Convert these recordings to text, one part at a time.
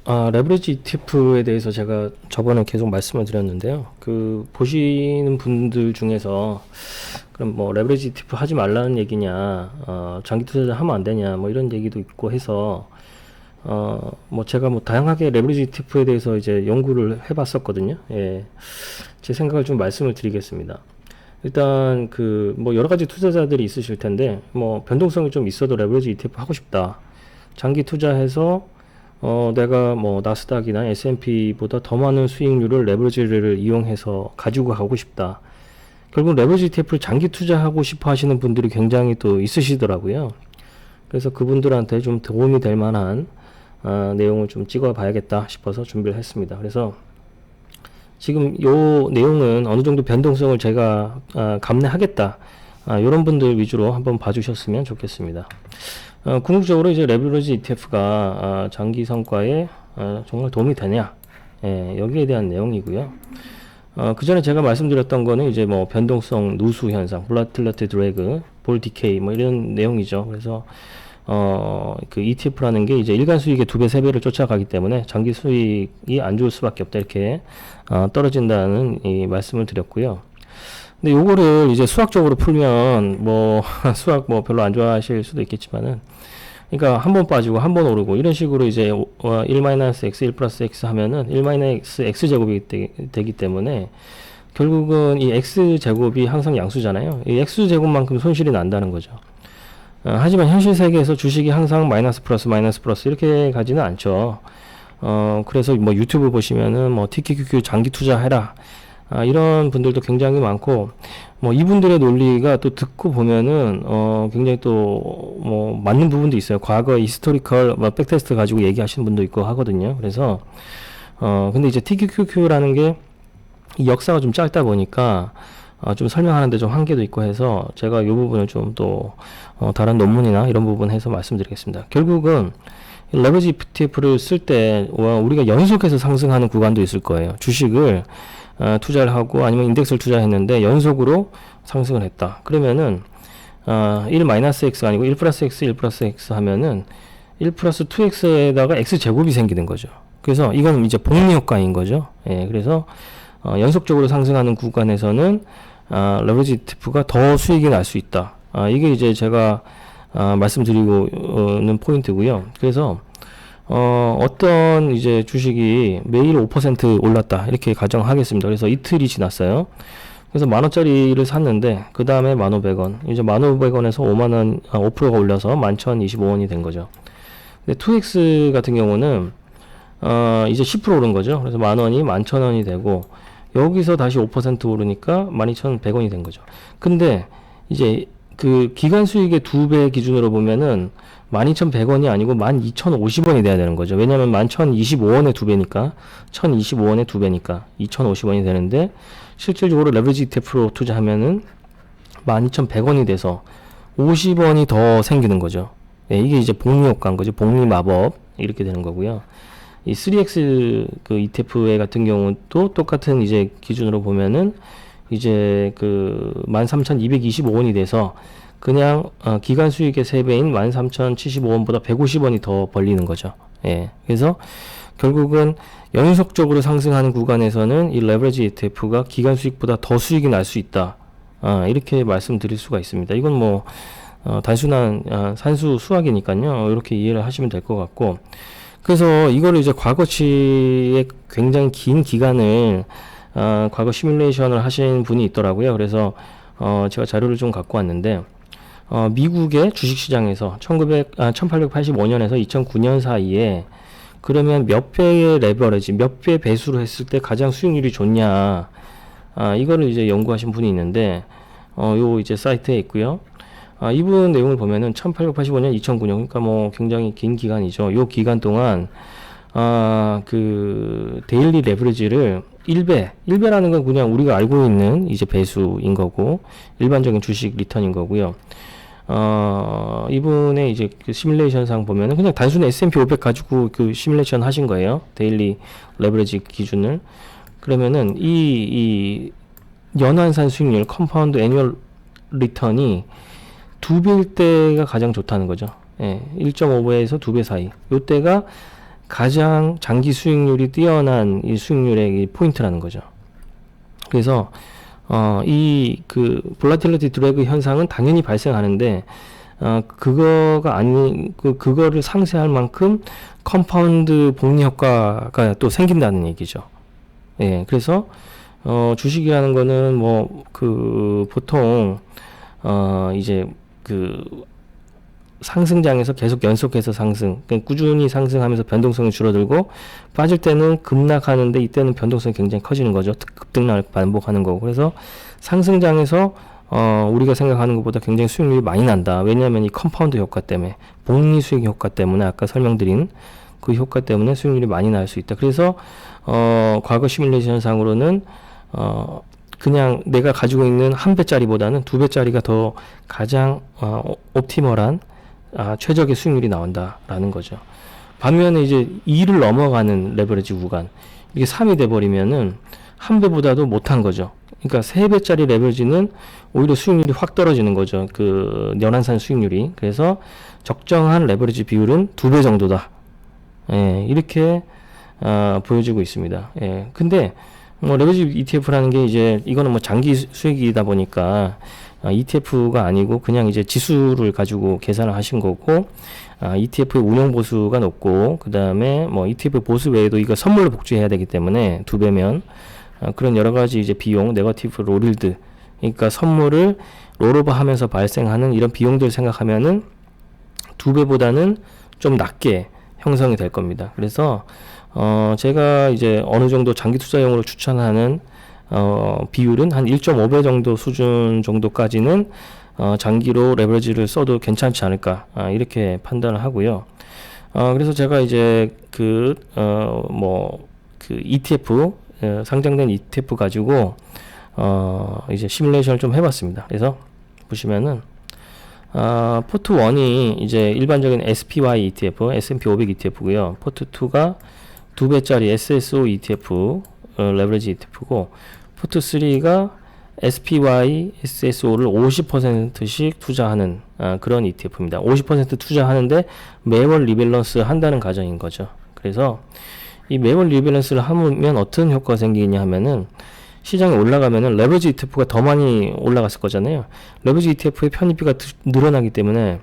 레버리지 ETF에 대해서 제가 저번에 계속 말씀을 드렸는데요. 그 보시는 분들 중에서 그럼 뭐 레버리지 ETF 하지 말라는 얘기냐, 장기 투자 하면 안 되냐, 뭐 이런 얘기도 있고 해서 뭐 제가 뭐 다양하게 레버리지 ETF에 대해서 이제 연구를 해봤었거든요. 예, 제 생각을 좀 말씀을 드리겠습니다. 일단 그 뭐 여러 가지 투자자들이 있으실 텐데 뭐 변동성이 좀 있어도 레버리지 ETF 하고 싶다. 장기 투자해서 내가 뭐 나스닥이나 S&P보다 더 많은 수익률을 레버리지를 이용해서 가지고 가고 싶다. 결국 레버리지 ETF를 장기 투자하고 싶어 하시는 분들이 굉장히 또 있으시더라고요. 그래서 그분들한테 좀 도움이 될 만한 내용을 좀 찍어 봐야겠다 싶어서 준비를 했습니다. 그래서 지금 요 내용은 어느 정도 변동성을 제가 감내하겠다. 이런 분들 위주로 한번 봐주셨으면 좋겠습니다. 궁극적으로 이제 레버리지 ETF가 장기 성과에 정말 도움이 되냐, 예, 여기에 대한 내용이고요. 그 전에 제가 말씀드렸던 거는 이제 뭐 변동성 누수 현상, volatility drag, 볼 디케이 뭐 이런 내용이죠. 그래서 그 ETF라는 게 이제 일간 수익의 2배, 3배를 쫓아가기 때문에 장기 수익이 안 좋을 수밖에 없다 이렇게 떨어진다는 이 말씀을 드렸고요. 근데 요거를 이제 수학적으로 풀면 뭐 수학 뭐 별로 안 좋아하실 수도 있겠지만은, 그러니까 한 번 빠지고 한 번 오르고 이런 식으로 이제 1-x 1 플러스 x 하면은 1-x 제곱이 되기 때문에 결국은 이 x 제곱이 항상 양수잖아요. 이 x 제곱만큼 손실이 난다는 거죠. 하지만 현실 세계에서 주식이 항상 마이너스 플러스 이렇게 가지는 않죠. 그래서 뭐 유튜브 보시면은 뭐 TQQQ 장기 투자해라, 이런 분들도 굉장히 많고, 뭐 이분들의 논리가 또 듣고 보면은 굉장히 또 뭐 맞는 부분도 있어요. 과거 히스토리컬 뭐 백테스트 가지고 얘기하시는 분도 있고 하거든요. 그래서 근데 이제 TQQQ라는 게 이 역사가 좀 짧다 보니까 좀 설명하는데 좀 한계도 있고 해서 제가 이 부분을 좀 또 다른 논문이나 이런 부분 해서 말씀드리겠습니다. 결국은 레버리지 ETF를 쓸 때 우리가 연속해서 상승하는 구간도 있을 거예요. 주식을 투자를 하고 아니면 인덱스를 투자했는데 연속으로 상승을 했다. 그러면은 1-x가 아니고 1 플러스 x 1 플러스 x 하면은 1 플러스 2x에다가 x 제곱이 생기는 거죠. 그래서 이건 이제 복리 효과인 거죠. 예, 그래서 연속적으로 상승하는 구간에서는 레버리지 ETF가 더 수익이 날 수 있다. 이게 이제 제가 말씀드리고는 포인트고요. 그래서 어떤 이제 주식이 매일 5% 올랐다 이렇게 가정하겠습니다. 그래서 이틀이 지났어요. 그래서 10,000원짜리를 샀는데 그 다음에 1,500원, 이제 1,500원에서 5만원 5%가 올려서 11,025원이 된 거죠. 근데 2X 같은 경우는 이제 10% 오른 거죠. 그래서 10,000원이 11,000원이 되고 여기서 다시 5% 오르니까 12,100원이 된 거죠. 근데 이제 그 기간 수익의 2배 기준으로 보면은 12,100원이 아니고 12,050원이 돼야 되는 거죠. 왜냐면 11,025원의 2배니까, 1,025원의 2배니까 2,050원이 되는데, 실질적으로 레버리지 ETF로 투자하면은 12,100원이 돼서 50원이 더 생기는 거죠. 네, 이게 이제 복리 효과인 거죠. 복리 마법. 이렇게 되는 거고요. 이 3X 그 ETF 같은 경우도 똑같은 이제 기준으로 보면은 이제 그 13,225원이 돼서 그냥 기간 수익의 3배인 13,075원보다 150원이 더 벌리는 거죠. 예. 그래서 결국은 연속적으로 상승하는 구간에서는 이 레버리지 ETF가 기간 수익보다 더 수익이 날 수 있다. 이렇게 말씀드릴 수가 있습니다. 이건 뭐 단순한 산수 수학이니까요. 이렇게 이해를 하시면 될 것 같고, 그래서 이거를 이제 과거치의 굉장히 긴 기간을 과거 시뮬레이션을 하신 분이 있더라고요. 그래서 제가 자료를 좀 갖고 왔는데, 미국의 주식시장에서 1885년에서 2009년 사이에 그러면 몇 배의 레버리지, 몇 배 배수로 했을 때 가장 수익률이 좋냐, 이거를 이제 연구하신 분이 있는데, 요 이제 사이트에 있고요. 이분 내용을 보면은 1885년, 2009년, 그러니까 뭐 굉장히 긴 기간이죠. 요 기간 동안 그 데일리 레버리지를 1배라는 건 그냥 우리가 알고 있는 이제 배수인 거고, 일반적인 주식 리턴인 거고요. 이분의 이제 그 시뮬레이션상 보면은 그냥 단순히 S&P 500 가지고 그 시뮬레이션 하신 거예요. 데일리 레버리지 기준을. 그러면은 이 연환산 수익률, 컴파운드 애뉴얼 리턴이 2배일 때가 가장 좋다는 거죠. 예, 1.5배에서 2배 사이. 요때가 가장 장기 수익률이 뛰어난 이 수익률의 이 포인트라는 거죠. 그래서 이 그 볼라틸리티 드래그 현상은 당연히 발생하는데 그거가 아니 그거를 상쇄할 만큼 컴파운드 복리 효과가 또 생긴다는 얘기죠. 예, 그래서 주식이라는 거는 뭐 그 보통 이제 그 상승장에서 계속 연속해서 상승, 그러니까 꾸준히 상승하면서 변동성이 줄어들고 빠질 때는 급락하는데 이때는 변동성이 굉장히 커지는 거죠. 급등락을 반복하는 거고. 그래서 상승장에서 우리가 생각하는 것보다 굉장히 수익률이 많이 난다. 왜냐하면 이 컴파운드 효과 때문에, 복리 수익 효과 때문에, 아까 설명드린 그 효과 때문에 수익률이 많이 날 수 있다. 그래서 과거 시뮬레이션 상으로는 그냥 내가 가지고 있는 한 배짜리보다는 두 배짜리가 더 가장 옵티멀한 최적의 수익률이 나온다라는 거죠. 반면에 이제 2를 넘어가는 레버리지 구간, 이게 3이 돼버리면은 한 배보다도 못한 거죠. 그러니까 3배짜리 레버리지는 오히려 수익률이 확 떨어지는 거죠. 그 연한산 수익률이. 그래서 적정한 레버리지 비율은 2배 정도다. 예, 이렇게 보여지고 있습니다. 예, 근데 뭐 레버리지 ETF라는 게 이제 이거는 뭐 장기 수익이다 보니까 ETF가 아니고 그냥 이제 지수를 가지고 계산을 하신 거고, ETF의 운용 보수가 높고, 그 다음에 뭐 ETF 보수 외에도 이거 선물로 복주해야 되기 때문에 2배면 그런 여러 가지 이제 비용, 네거티브 롤일드, 그러니까 선물을 롤오버 하면서 발생하는 이런 비용들 생각하면은 2배보다는 좀 낮게 형성이 될 겁니다. 그래서 제가 이제 어느 정도 장기 투자용으로 추천하는 비율은 한 1.5배 정도 수준 정도까지는 장기로 레버리지를 써도 괜찮지 않을까, 이렇게 판단을 하고요. 그래서 제가 이제 그 ETF, 상장된 ETF 가지고 이제 시뮬레이션을 좀 해봤습니다. 그래서 보시면은 포트 1이 이제 일반적인 SPY ETF, S&P 500 ETF고요. 포트 2가 2배짜리 SSO ETF, 레버리지 ETF고, 포트 3가 SPY, SSO를 50%씩 투자하는 그런 ETF입니다. 50% 투자하는데 매월 리밸런스 한다는 가정인 거죠. 그래서 이 매월 리밸런스를 하면 어떤 효과가 생기냐 하면은, 시장이 올라가면은 레버리지 ETF가 더 많이 올라갔을 거잖아요. 레버리지 ETF의 편입비가 늘어나기 때문에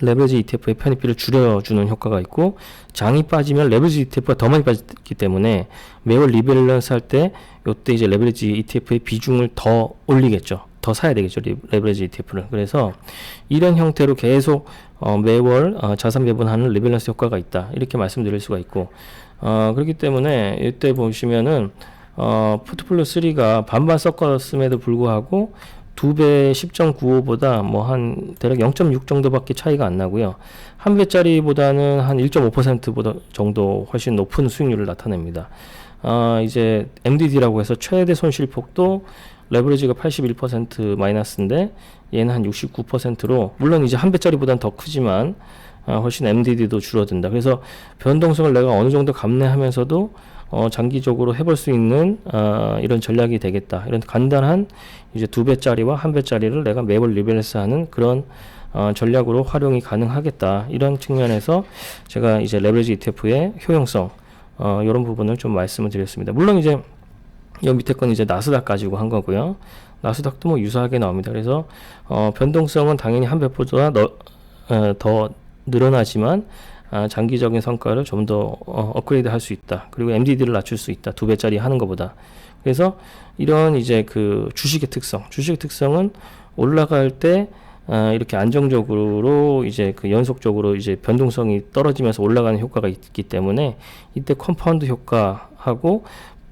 레버리지 ETF의 편입비를 줄여주는 효과가 있고, 장이 빠지면 레버리지 ETF가 더 많이 빠지기 때문에 매월 리밸런스 할 때 요때 이제 레버리지 ETF의 비중을 더 올리겠죠. 더 사야 되겠죠, 레버리지 ETF를. 그래서 이런 형태로 계속 매월 자산 배분하는 리밸런스 효과가 있다, 이렇게 말씀드릴 수가 있고, 그렇기 때문에 이때 보시면은 포트폴리오 3가 반반 섞었음에도 불구하고 2배 10.95보다 뭐 한 대략 0.6 정도밖에 차이가 안 나고요. 한 배짜리보다는 한 1.5%보다 정도 훨씬 높은 수익률을 나타냅니다. 이제 MDD라고 해서 최대 손실폭도 레버리지가 81% 마이너스인데 얘는 한 69%로, 물론 이제 한 배짜리보다는 더 크지만 훨씬 MDD도 줄어든다. 그래서 변동성을 내가 어느 정도 감내하면서도 장기적으로 해볼 수 있는 이런 전략이 되겠다. 이런 간단한 이제 2배짜리와 1배짜리를 내가 매월 리밸런스하는 그런 전략으로 활용이 가능하겠다. 이런 측면에서 제가 이제 레버리지 ETF의 효용성, 이런 부분을 좀 말씀을 드렸습니다. 물론 이제 이 밑에 건 이제 나스닥 가지고 한 거고요. 나스닥도 뭐 유사하게 나옵니다. 그래서 변동성은 당연히 한 배보다 더 늘어나지만 장기적인 성과를 좀 더 업그레이드 할 수 있다. 그리고 MDD를 낮출 수 있다. 2배짜리 하는 것보다. 그래서 이런 이제 그 주식의 특성은 올라갈 때 이렇게 안정적으로 이제 그 연속적으로 이제 변동성이 떨어지면서 올라가는 효과가 있기 때문에, 이때 컴파운드 효과하고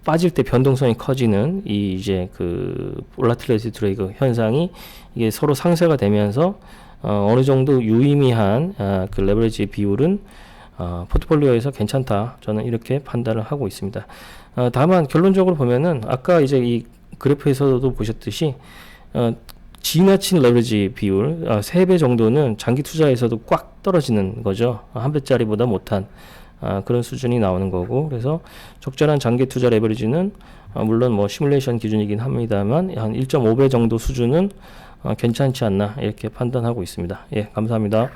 빠질 때 변동성이 커지는 이 이제 그 볼라틸리티 드래그 현상이 이게 서로 상쇄가 되면서 어느 정도 유의미한 그 레버리지 비율은 포트폴리오에서 괜찮다, 저는 이렇게 판단을 하고 있습니다. 다만 결론적으로 보면은 아까 이제 이 그래프에서도 보셨듯이 지나친 레버리지 비율 3배 정도는 장기 투자에서도 꽉 떨어지는 거죠. 한 배짜리보다 못한 그런 수준이 나오는 거고, 그래서 적절한 장기 투자 레버리지는 물론 뭐 시뮬레이션 기준이긴 합니다만 한 1.5배 정도 수준은 괜찮지 않나, 이렇게 판단하고 있습니다. 예, 감사합니다.